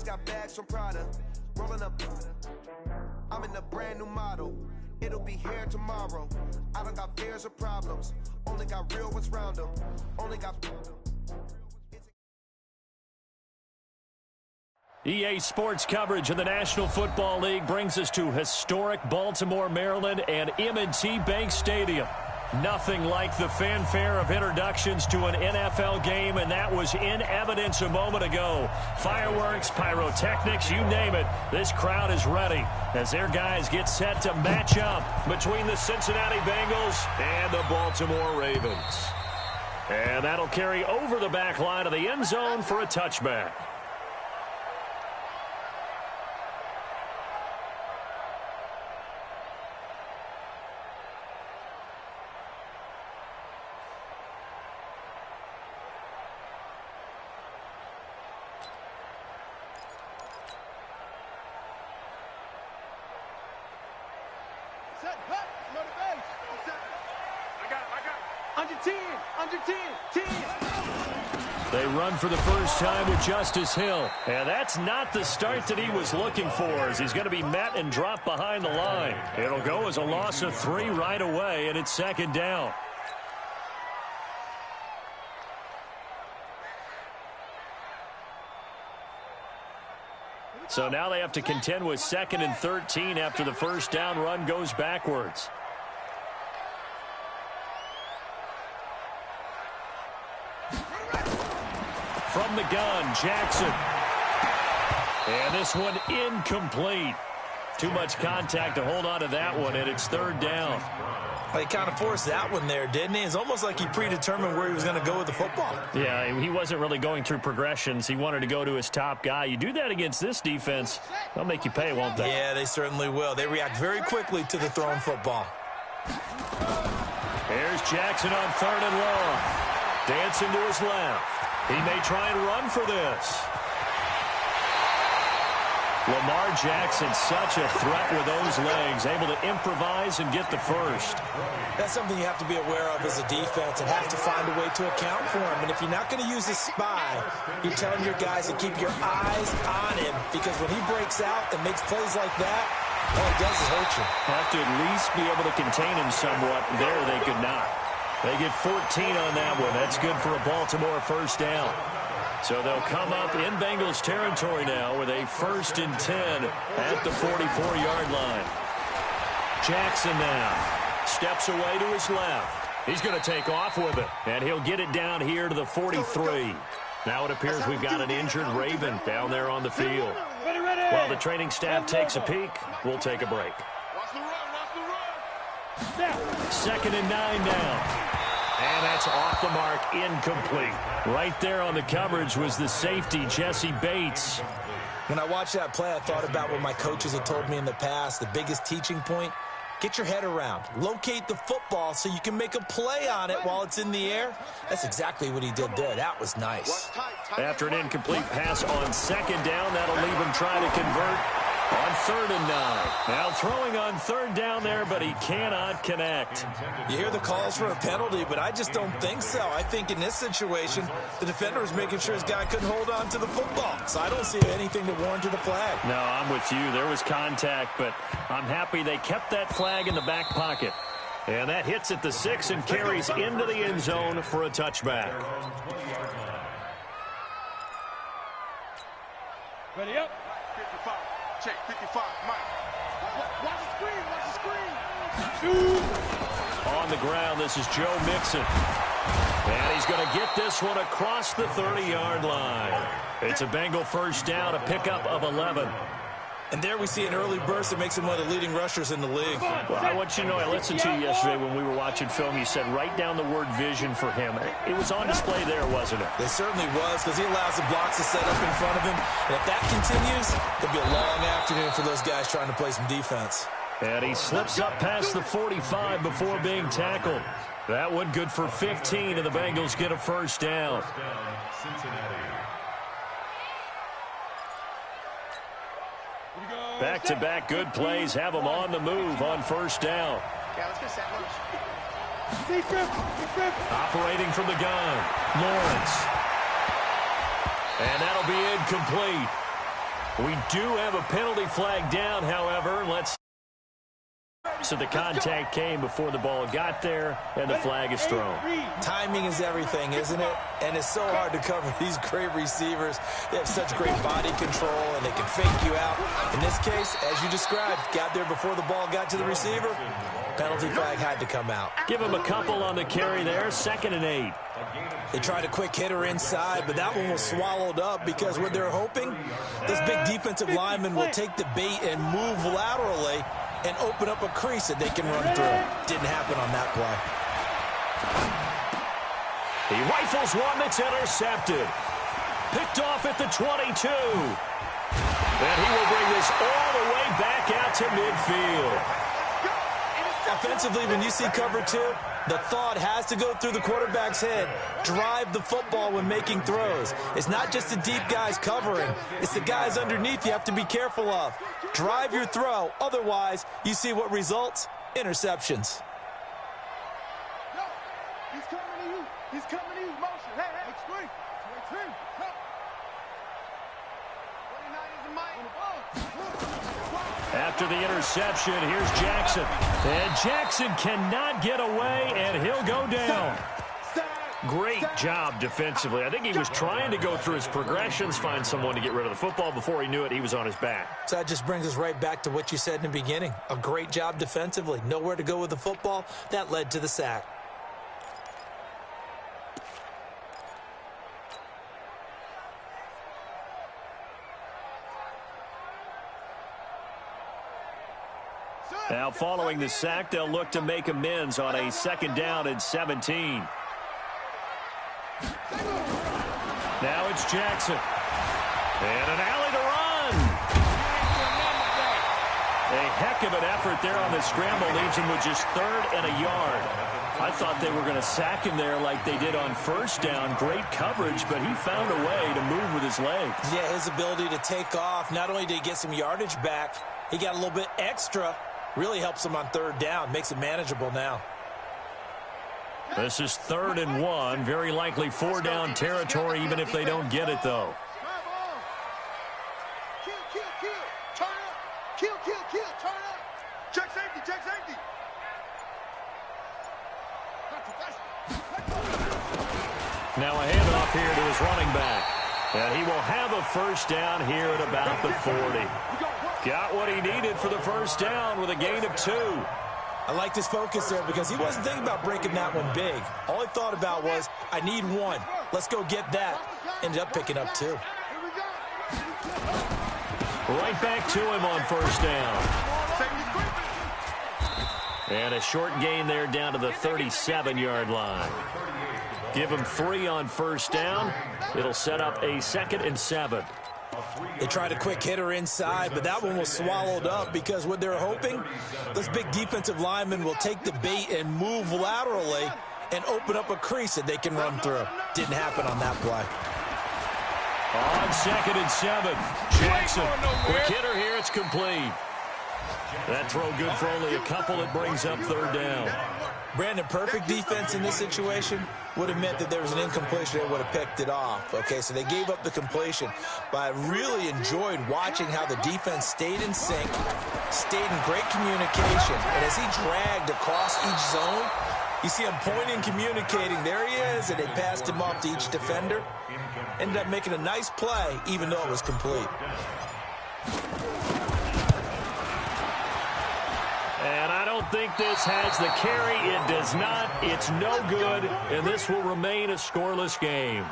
got bags from Prada. Rolling up. I'm in a brand new model. It'll be here tomorrow. I don't got fears or problems. Only got real ones round them. Only got... EA Sports coverage of the National Football League brings us to historic Baltimore, Maryland, and M&T Bank Stadium. Nothing like the fanfare of introductions to an NFL game, and that was in evidence a moment ago. Fireworks, pyrotechnics, you name it. This crowd is ready as their guys get set to match up between the Cincinnati Bengals and the Baltimore Ravens. And that'll carry over the back line of the end zone for a touchback. They run for the first time with Justice Hill. And that's not the start that he was looking for, as he's going to be met and dropped behind the line. It'll go as a loss of 3 right away, and it's second down. So now they have to contend with 2nd and 13 after the first down run goes backwards. From the gun, Jackson. And this one incomplete. Too much contact to hold on to that one, and it's 3rd down. Well, he kind of forced that one there, didn't he? It's almost like he predetermined where he was going to go with the football. Yeah, he wasn't really going through progressions. He wanted to go to his top guy. You do that against this defense, they'll make you pay, won't they? Yeah, they certainly will. They react very quickly to the thrown football. Here's Jackson on 3rd and long. Dancing to his left. He may try and run for this. Lamar Jackson, such a threat with those legs, able to improvise and get the first. That's something you have to be aware of as a defense and have to find a way to account for him. And if you're not going to use a spy, you're telling your guys to keep your eyes on him, because when he breaks out and makes plays like that, all it does is hurt you. Have to at least be able to contain him somewhat. There they could not. They get 14 on that one. That's good for a Baltimore first down. So they'll come up in Bengals territory now with a 1st and 10 at the 44-yard line. Jackson now steps away to his left. He's going to take off with it, and he'll get it down here to the 43. Now it appears we've got an injured Raven down there on the field. While the training staff takes a peek, we'll take a break. 2nd and 9 now. And that's off the mark, incomplete. Right there on the coverage was the safety, Jesse Bates. When I watched that play, I thought about what my coaches had told me in the past. The biggest teaching point, get your head around. Locate the football so you can make a play on it while it's in the air. That's exactly what he did there. That was nice. After an incomplete pass on 2nd down, that'll leave him trying to convert on 3rd and 9. Now throwing on 3rd down there, but he cannot connect. You hear the calls for a penalty, but I just don't think so. I think in this situation, the defender was making sure his guy couldn't hold on to the football. So I don't see anything that warranted a flag. No, I'm with you. There was contact, but I'm happy they kept that flag in the back pocket. And that hits at the 6 and carries into the end zone for a touchback. Ready up. 55. Check, 55, Mike. Watch the screen, watch the screen. On the ground, this is Joe Mixon. And he's going to get this one across the 30-yard line. It's a Bengal first down, a pickup of 11. And there we see an early burst that makes him one of the leading rushers in the league. Well, I want you to know, I listened to you yesterday when we were watching film. You said write down the word vision for him. It was on display there, wasn't it? It certainly was, because he allows the blocks to set up in front of him. And if that continues, it'll be a long afternoon for those guys trying to play some defense. And he slips up past the 45 before being tackled. That one good for 15, and the Bengals get a first down. Back-to-back good plays have them on the move on first down. Operating from the gun, Lawrence. And that'll be incomplete. We do have a penalty flag down, however. So the contact came before the ball got there, and the flag is thrown. Timing is everything, isn't it? And it's so hard to cover these great receivers. They have such great body control, and they can fake you out. In this case, as you described, got there before the ball got to the receiver. Penalty flag had to come out. Give him a couple on the carry there, 2nd and 8. They tried a quick hitter inside, but that one was swallowed up because what they're hoping, this big defensive lineman will take the bait and move laterally and open up a crease that they can run through. Didn't happen on that play. He rifles one that's intercepted. Picked off at the 22. And he will bring this all the way back out to midfield. Offensively, when you see cover 2, the thought has to go through the quarterback's head. Drive the football when making throws. It's not just the deep guys covering. It's the guys underneath you have to be careful of. Drive your throw. Otherwise, you see what results? Interceptions. He's coming to you. He's coming to you. Motion. Hey, hey. Screen. Screen. 29 is the mic. After the interception, here's Jackson. And Jackson cannot get away, and he'll go down. Great job defensively. I think he was trying to go through his progressions, find someone to get rid of the football. Before he knew it, he was on his back. So that just brings us right back to what you said in the beginning. A great job defensively. Nowhere to go with the football. That led to the sack. Now, following the sack, they'll look to make amends on a 2nd down and 17. Now it's Jackson. And an alley to run. A heck of an effort there on the scramble. Leaves him with just 3rd and a yard. I thought they were going to sack him there like they did on 1st down. Great coverage, but he found a way to move with his legs. Yeah, his ability to take off. Not only did he get some yardage back, he got a little bit extra. Really helps him on 3rd down. Makes it manageable now. This is 3rd and 1. Very likely 4-down territory, even if they don't get it, though. Kill. Turn up. Kill. Turn up. Check safety. Now a handoff here to his running back. And he will have a 1st down here at about the 40. Got what he needed for the 1st down with a gain of 2. I liked his focus there because he wasn't thinking about breaking that one big. All he thought about was, I need 1. Let's go get that. Ended up picking up 2. Right back to him on 1st down. And a short gain there down to the 37-yard line. Give him 3 on 1st down. It'll set up a 2nd and 7. They tried a quick hitter inside, but that one was swallowed up because what they're hoping, this big defensive lineman will take the bait and move laterally and open up a crease that they can run through. Didn't happen on that play. On 2nd and 7, Jackson, quick hitter here, it's complete. That throw good for only a couple. It brings up 3rd down. Brandon, perfect defense in this situation would have meant that there was an incompletion. They would have picked it off. Okay, so they gave up the completion. But I really enjoyed watching how the defense stayed in sync, stayed in great communication. And as he dragged across each zone, you see him pointing, communicating. There he is, and they passed him off to each defender. Ended up making a nice play, even though it was complete. And I don't think this has the carry. It does not. It's no good, and this will remain a scoreless game.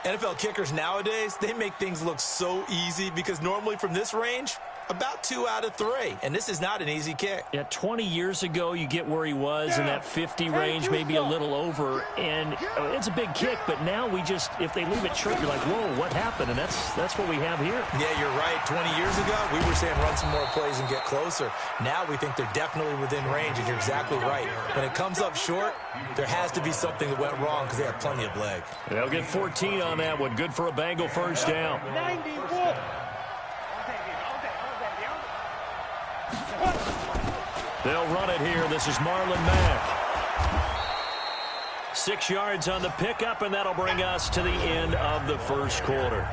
NFL kickers nowadays, they make things look so easy because normally from this range, about 2 out of 3. And this is not an easy kick. Yeah, 20 years ago, you get where he was in that 50 range, maybe a little over. And it's a big kick, but now we just, if they leave it short, you're like, whoa, what happened? And that's what we have here. Yeah, you're right. 20 years ago, we were saying run some more plays and get closer. Now we think they're definitely within range, and you're exactly right. When it comes up short, there has to be something that went wrong because they have plenty of leg. They'll get 14 on that one. Good for a Bengal 1st down. 91. They'll run it here. This is Marlon Mack. 6 yards on the pickup, and that'll bring us to the end of the 1st quarter.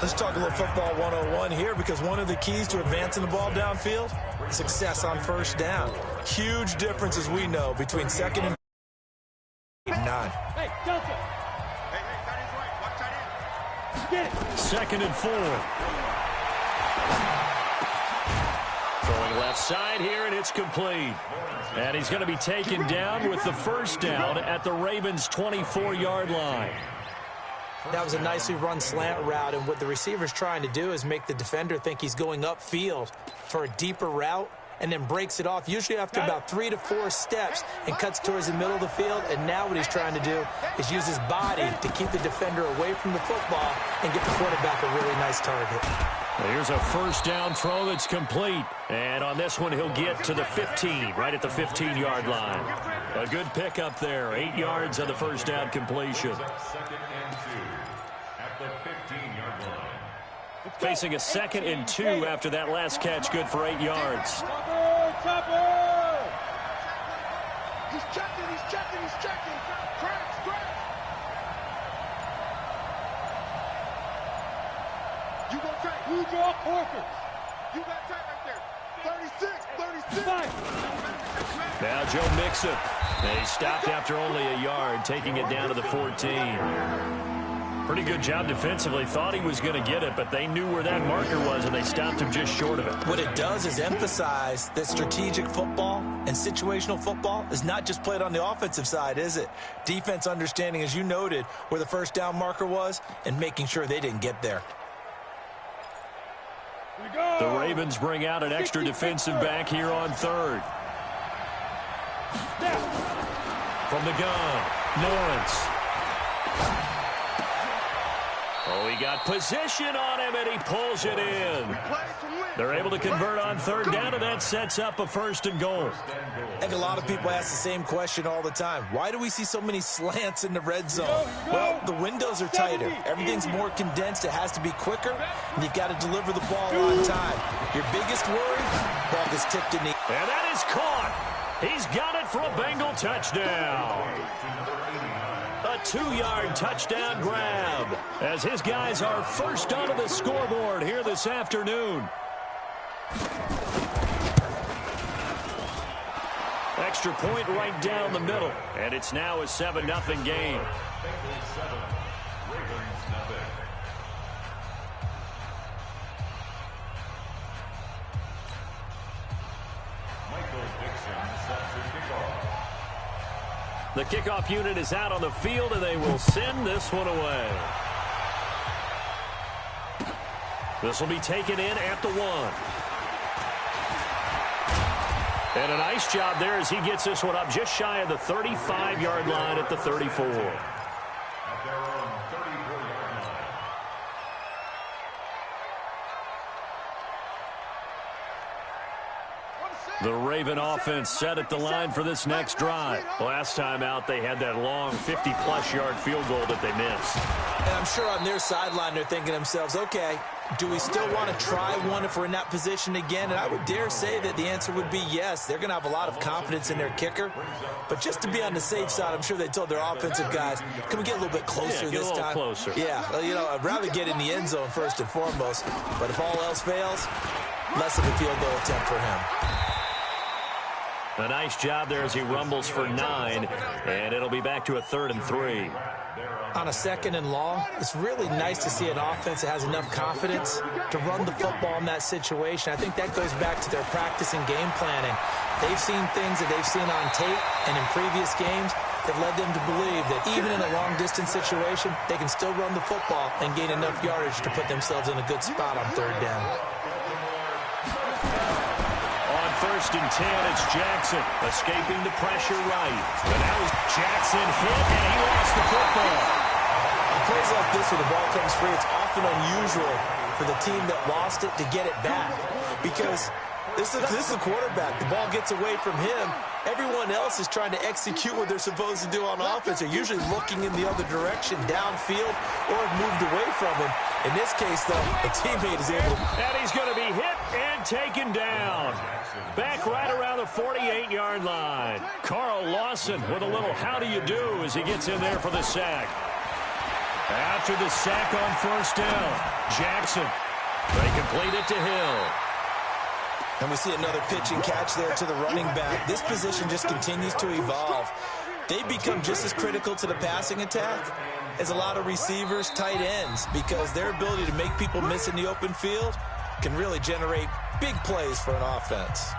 Let's talk a little football 101 here, because one of the keys to advancing the ball downfield, success on first down. Huge difference, as we know, between 2nd and 9. Hey, Delta. Hey, that is right. Watch that in. Get it. 2nd and 4. Throwing left side here, and it's complete. And he's going to be taken down with the first down at the Ravens' 24-yard line. That was a nicely run slant route, and what the receiver's trying to do is make the defender think he's going upfield for a deeper route, and then breaks it off, usually after about 3 to 4 steps, and cuts towards the middle of the field. And now what he's trying to do is use his body to keep the defender away from the football and get the quarterback a really nice target. Here's a first down throw that's complete. And on this one, he'll get to the 15, right at the 15-yard line. A good pickup there, 8 yards on the first down completion. Facing a 2nd and 2 after that last catch, good for 8 yards. He's checking. Cracks. You gonna take. You draw quarters. You got take right there. 36. Now Joe Mixon. They stopped after only a yard, taking it down to the 14. Pretty good job defensively. Thought he was going to get it, but they knew where that marker was, and they stopped him just short of it. What it does is emphasize that strategic football and situational football is not just played on the offensive side, is it? Defense understanding, as you noted, where the first down marker was and making sure they didn't get there. The Ravens bring out an extra defensive back here on 3rd. From the gun, Lawrence. Oh, he got position on him, and he pulls it in. They're able to convert on 3rd down, and that sets up a 1st and goal. I think a lot of people ask the same question all the time. Why do we see so many slants in the red zone? Well, the windows are tighter. Everything's more condensed. It has to be quicker, and you've got to deliver the ball on time. Your biggest worry, ball gets tipped in the... And that is caught. He's got it for a Bengal touchdown. A 2-yard touchdown grab as his guys are first onto the scoreboard here this afternoon. Extra point right down the middle, and it's now a 7-0 game. The kickoff unit is out on the field, and they will send this one away. This will be taken in at the 1. And a nice job there as he gets this one up just shy of the 35-yard line at the 34. The Raven offense set at the line for this next drive. Last time out, they had that long 50-plus yard field goal that they missed. And I'm sure on their sideline they're thinking to themselves, okay, do we still want to try one if we're in that position again? And I would dare say that the answer would be yes. They're going to have a lot of confidence in their kicker. But just to be on the safe side, I'm sure they told their offensive guys, can we get a little bit closer this time? Closer. Yeah, you know, I'd rather get in the end zone first and foremost. But if all else fails, less of a field goal attempt for him. A nice job there as he rumbles for 9, and it'll be back to a 3rd and 3. On a 2nd and long, it's really nice to see an offense that has enough confidence to run the football in that situation. I think that goes back to their practice and game planning. They've seen things that they've seen on tape and in previous games that led them to believe that even in a long-distance situation, they can still run the football and gain enough yardage to put themselves in a good spot on 3rd down. 1st and 10, it's Jackson escaping the pressure right. But now Jackson hit, and he lost the football. On plays like this where the ball comes free, it's often unusual for the team that lost it to get it back. Because this is the quarterback. The ball gets away from him. Everyone else is trying to execute what they're supposed to do on offense. They're usually looking in the other direction, downfield, or have moved away from him. In this case, though, a teammate is able to... And he's going to be hit and taken down. Back right around the 48-yard line. Carl Lawson with a little how do you do as he gets in there for the sack. After the sack on first down, Jackson. They complete it to Hill. And we see another pitch and catch there to the running back. This position just continues to evolve. They become just as critical to the passing attack as a lot of receivers, tight ends, because their ability to make people miss in the open field can really generate big plays for an offense.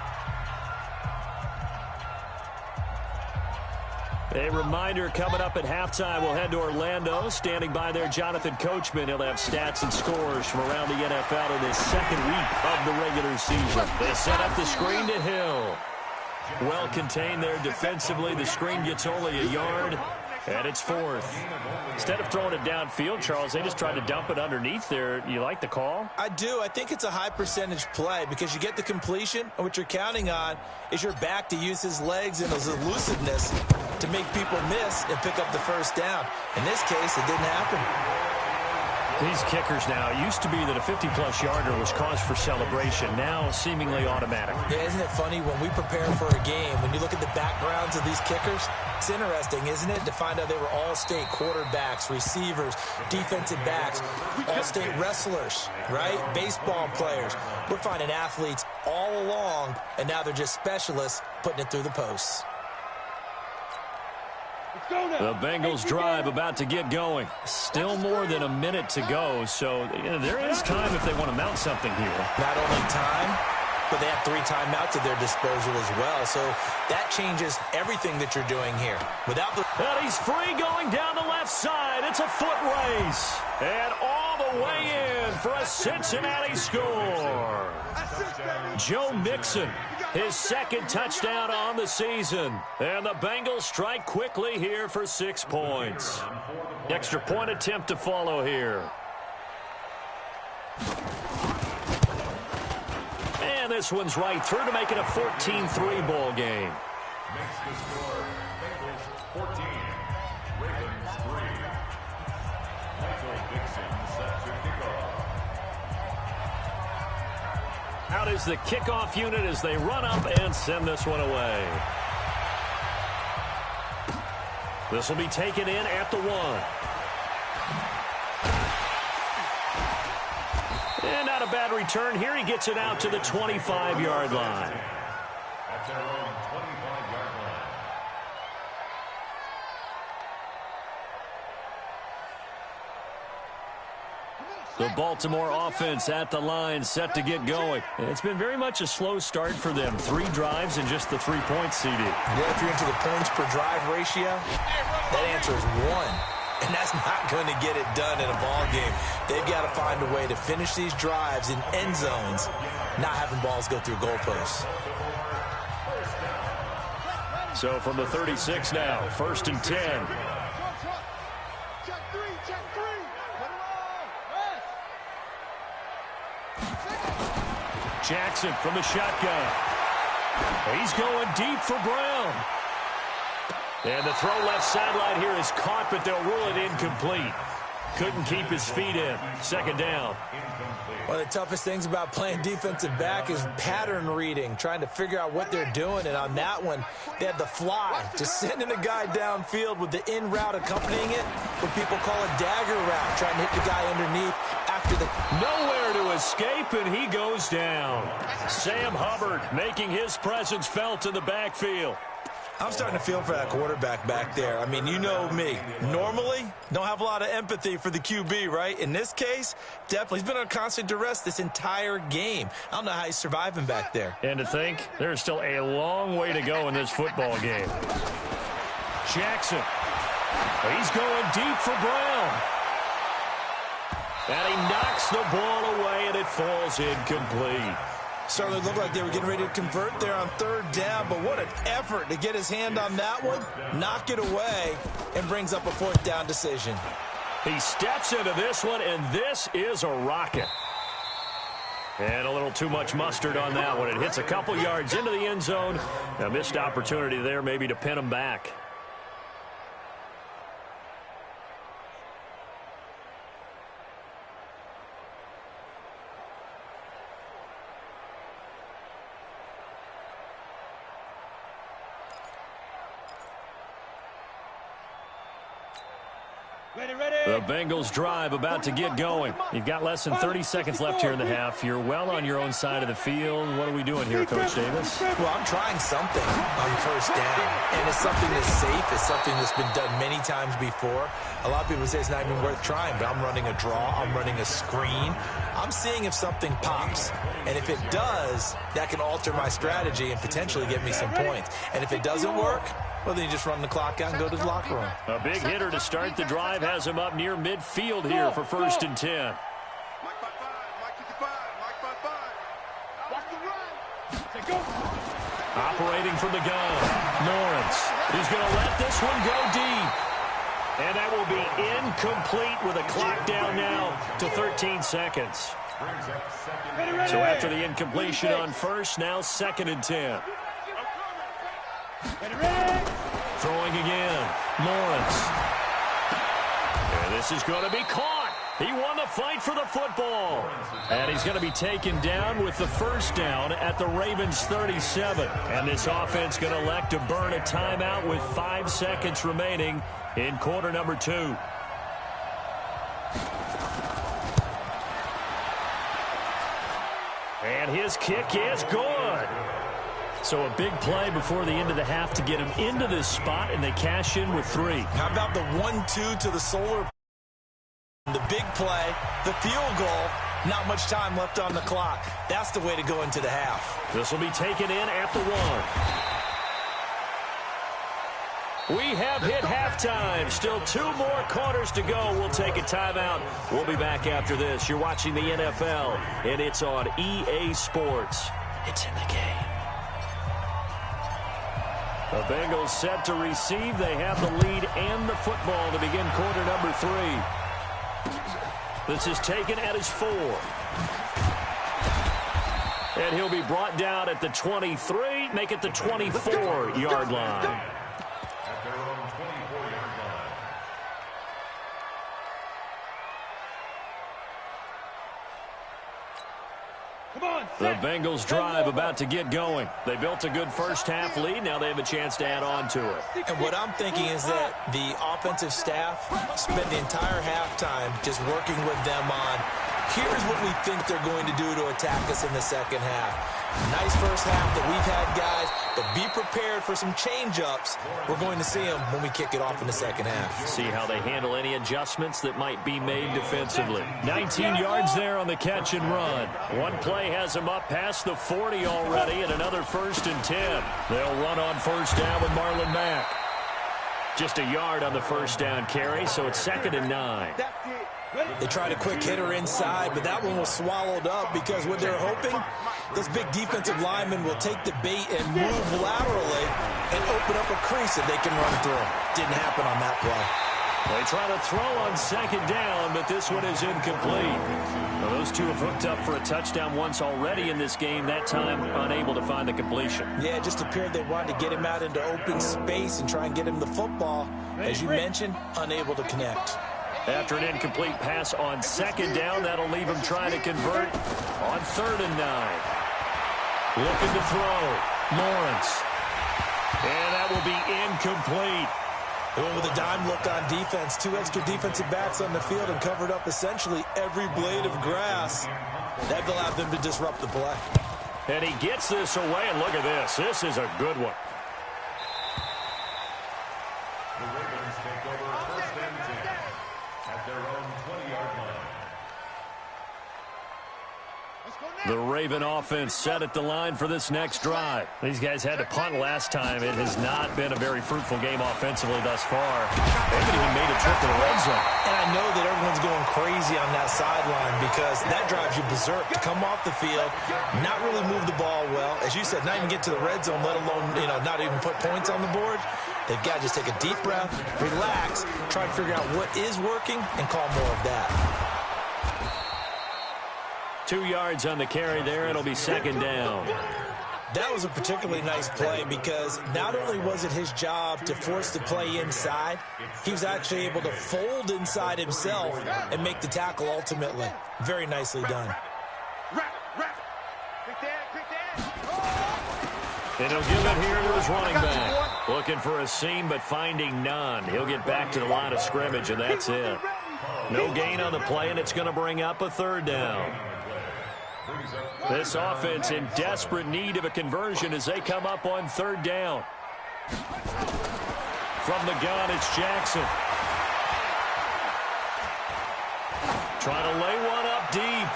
A reminder, coming up at halftime, we'll head to Orlando. Standing by there, Jonathan Coachman. He'll have stats and scores from around the NFL in his second week of the regular season. They set up the screen to Hill. Well contained there defensively. The screen gets only a yard, and it's fourth. Instead of throwing it downfield, Charles, they just tried to dump it underneath there. You like the call? I do. I think it's a high percentage play because you get the completion, and what you're counting on is your back to use his legs and his elusiveness to make people miss and pick up the first down. In this case, it didn't happen. These kickers now, it used to be that a 50-plus yarder was cause for celebration. Now, seemingly automatic. Yeah, isn't it funny when we prepare for a game, when you look at the backgrounds of these kickers, it's interesting, isn't it, to find out they were all-state quarterbacks, receivers, defensive backs, all-state wrestlers, right? Baseball players. We're finding athletes all along, and now they're just specialists putting it through the posts. The Bengals drive about to get going. Still more than a minute to go, so there is time if they want to mount something here. Not only time, but they have 3 timeouts at their disposal as well, so that changes everything that you're doing here. Without the... And he's free going down the left side. It's a foot race. And all the way in for a Cincinnati score. Joe Mixon, his second touchdown on the season. And the Bengals strike quickly here for 6 points. Extra point attempt to follow here. And this one's right through to make it a 14-3 ball game. Makes the score Bengals 14, Ravens 3. Michael Dixon set to kick off. Out is the kickoff unit as they run up and send this one away. This will be taken in at the 1. And not a bad return here. He gets it out to the 25-yard line. That's their own 25-yard line. The Baltimore offense at the line, set to get going. It's been very much a slow start for them. 3 drives and just the 3 points seeded. Yeah, if you're into the points per drive ratio, that answer is 1. And that's not going to get it done in a ball game. They've got to find a way to finish these drives in end zones, not having balls go through goalposts. So from the 36 now, 1st and 10. Check 3, check 3. Jackson from the shotgun. He's going deep for Brown. And the throw left sideline here is caught, but they'll rule it incomplete. Couldn't keep his feet in. 2nd down. One of the toughest things about playing defensive back is pattern reading, trying to figure out what they're doing. And on that one, they had the fly, just sending a guy downfield with the in route accompanying it, what people call a dagger route, trying to hit the guy underneath after the... Nowhere to escape, and he goes down. Sam Hubbard making his presence felt in the backfield. I'm starting to feel for that quarterback back there. I mean, you know me. Normally, don't have a lot of empathy for the QB, right? In this case, definitely. He's been on constant duress this entire game. I don't know how he's surviving back there. And to think, there's still a long way to go in this football game. Jackson. He's going deep for Brown. And he knocks the ball away, and it falls incomplete. Certainly looked like they were getting ready to convert there on 3rd down, but what an effort to get his hand on that one, knock it away, and brings up a 4th down decision. He steps into this one, and this is a rocket. And a little too much mustard on that one. It hits a couple yards into the end zone. A missed opportunity there maybe to pin him back. The Bengals drive about to get going. You've got less than 30 seconds left here in the half. You're well on your own side of the field. What are we doing here, Coach Davis? Well, I'm trying something on first down, and it's something that's safe. It's something that's been done many times before. A lot of people say it's not even worth trying, but I'm running a draw. I'm running a screen. I'm seeing if something pops, and if it does, that can alter my strategy and potentially get me some points. And if it doesn't work, well, then you just run the clock out and go to the locker room. A big hitter to start the drive has him up near midfield here for 1st and 10. Operating from the gun, Lawrence. He's going to let this one go deep. And that will be incomplete with a clock down now to 13 seconds. So after the incompletion on first, now 2nd and 10. Throwing again, Lawrence. And this is going to be caught. He won the fight for the football. And he's going to be taken down with the first down at the Ravens' 37. And this offense going to elect to burn a timeout with 5 seconds remaining in quarter number 2. And his kick is good. So a big play before the end of the half to get him into this spot, and they cash in with 3. How about the 1-2 to the solar? The big play, the field goal, not much time left on the clock. That's the way to go into the half. This will be taken in at the 1. We have hit halftime. Still 2 more quarters to go. We'll take a timeout. We'll be back after this. You're watching the NFL, and it's on EA Sports. It's in the game. The Bengals set to receive. They have the lead and the football to begin quarter number 3. This is taken at his 4. And he'll be brought down at the 23, make it the 24-yard line. At their own 24-yard line. The Bengals drive about to get going. They built a good first-half lead. Now they have a chance to add on to it. And what I'm thinking is that the offensive staff spent the entire halftime just working with them on, here's what we think they're going to do to attack us in the second half. Nice first half that we've had, guys, but be prepared for some change-ups. We're going to see them when we kick it off in the second half. See how they handle any adjustments that might be made defensively. 19 yards there on the catch and run. One play has them up past the 40 already, and another 1st and 10. They'll run on first down with Marlon Mack. Just a yard on the first down carry, so it's 2nd and 9. They tried a quick hitter inside, but that one was swallowed up because what they're hoping, those big defensive linemen will take the bait and move laterally and open up a crease that they can run through. Didn't happen on that play. They try to throw on 2nd down, but this one is incomplete. Now, those two have hooked up for a touchdown once already in this game, that time unable to find the completion. Yeah, it just appeared they wanted to get him out into open space and try and get him the football. As you mentioned, unable to connect. After an incomplete pass on 2nd down, that'll leave him trying to convert on 3rd and 9. Looking to throw, Lawrence. And that will be incomplete. They went with a dime look on defense. 2 extra defensive backs on the field and covered up essentially every blade of grass. That allowed them to disrupt the play. And he gets this away, and look at this. This is a good one. The Ravens take over 1st and 10 at their own 20-yard line. The Raven offense set at the line for this next drive. These guys had to punt last time. It has not been a very fruitful game offensively thus far. They haven't even made a trip to the red zone. And I know that everyone's going crazy on that sideline because that drives you berserk to come off the field, not really move the ball well. As you said, not even get to the red zone, let alone, not even put points on the board. They've got to just take a deep breath, relax, try to figure out what is working, and call more of that. 2 yards on the carry there. It'll be 2nd down. That was a particularly nice play because not only was it his job to force the play inside, he was actually able to fold inside himself and make the tackle ultimately. Very nicely done. And he'll give it here to his running back. Looking for a seam, but finding none. He'll get back to the line of scrimmage, and that's it. No gain on the play, and it's going to bring up a third down. This offense in desperate need of a conversion as they come up on third down. From the gun, it's Jackson. Trying to lay one up deep.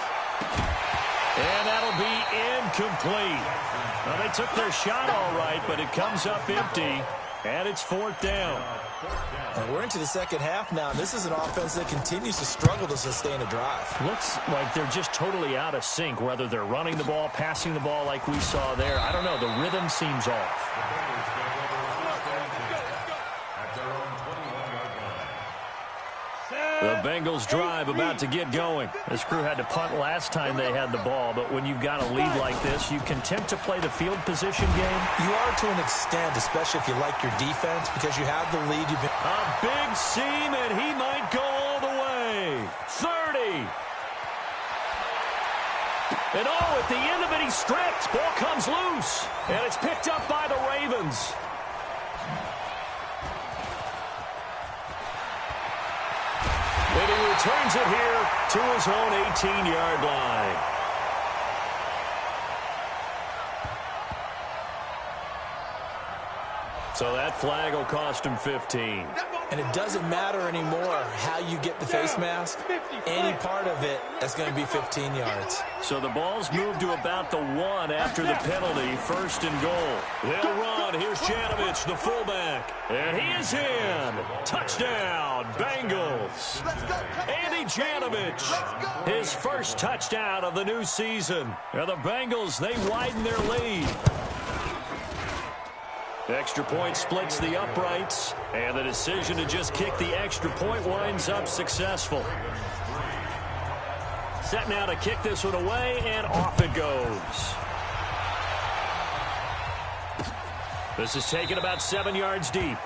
And that'll be incomplete. Well, they took their shot all right, but it comes up empty, and it's fourth down. And we're into the second half now. This is an offense that continues to struggle to sustain a drive. Looks like they're just totally out of sync, whether they're running the ball, passing the ball like we saw there. I don't know. The rhythm seems off. The Bengals drive about to get going. This crew had to punt last time they had the ball, but when you've got a lead like this, you content to play the field position game? You are to an extent, especially if you like your defense, because you have the lead. A big seam, and he might go all the way. 30. And at the end of it, he's stripped. Ball comes loose, and it's picked up by the Ravens. And he returns it here to his own 18-yard line. So that flag will cost him 15. And it doesn't matter anymore how you get the face mask. Any part of it, that's going to be 15 yards. So the ball's moved to about the 1 after the penalty. First and goal. They'll run. Here's Janovich, the fullback. And he is in. Touchdown, Bengals. Andy Janovich, his first touchdown of the new season. And the Bengals, they widen their lead. Extra point splits the uprights, and the decision to just kick the extra point winds up successful. Set now to kick this one away, and off it goes. This is taken about 7 yards deep.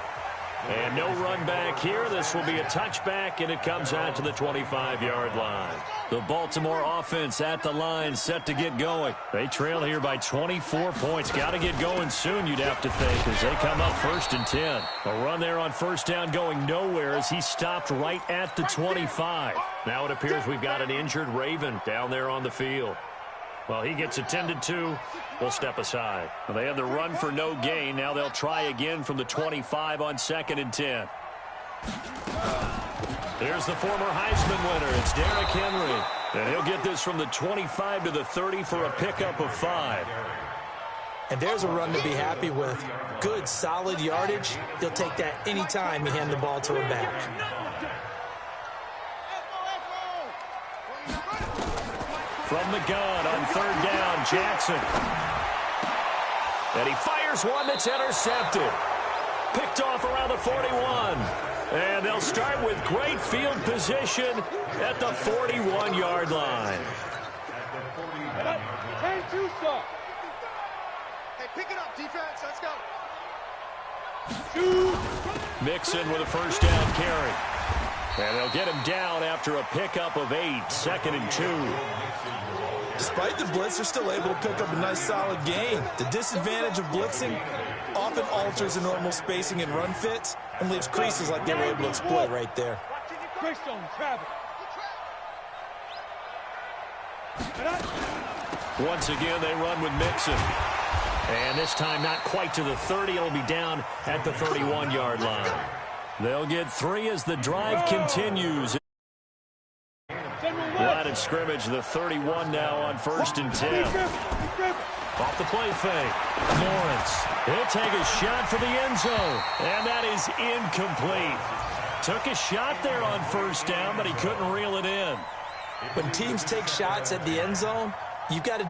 And no run back here. This will be a touchback, and it comes out to the 25-yard line. The Baltimore offense at the line, set to get going. They trail here by 24 points. Got to get going soon, you'd have to think, as they come up first and 10. A run there on first down going nowhere as he stopped right at the 25. Now it appears we've got an injured Raven down there on the field. Well, he gets attended to. We'll step aside. Well, they had the run for no gain. Now they'll try again from the 25 on 2nd and 10. There's the former Heisman winner. It's Derrick Henry. And he'll get this from the 25 to the 30 for a pickup of 5. And there's a run to be happy with. Good, solid yardage. He'll take that anytime you hand the ball to a back. From the gun on third down, Jackson. And he fires one that's intercepted. Picked off around the 41. And they'll start with great field position at the 41-yard line. Hey, pick it up, defense. Let's go. Mixon with a first down carry. And they'll get him down after a pickup of 8, 2nd and 2. Despite the blitz, they're still able to pick up a nice, solid gain. The disadvantage of blitzing often alters the normal spacing and run fits and leaves creases like they were able to exploit right there. Once again, they run with Mixon. And this time not quite to the 30. It'll be down at the 31-yard line. They'll get 3 as the drive continues. Line of scrimmage, the 31 now on 1st and 10. Off the play fake. Lawrence. He'll take a shot for the end zone. And that is incomplete. Took a shot there on first down, but he couldn't reel it in. When teams take shots at the end zone, you've got to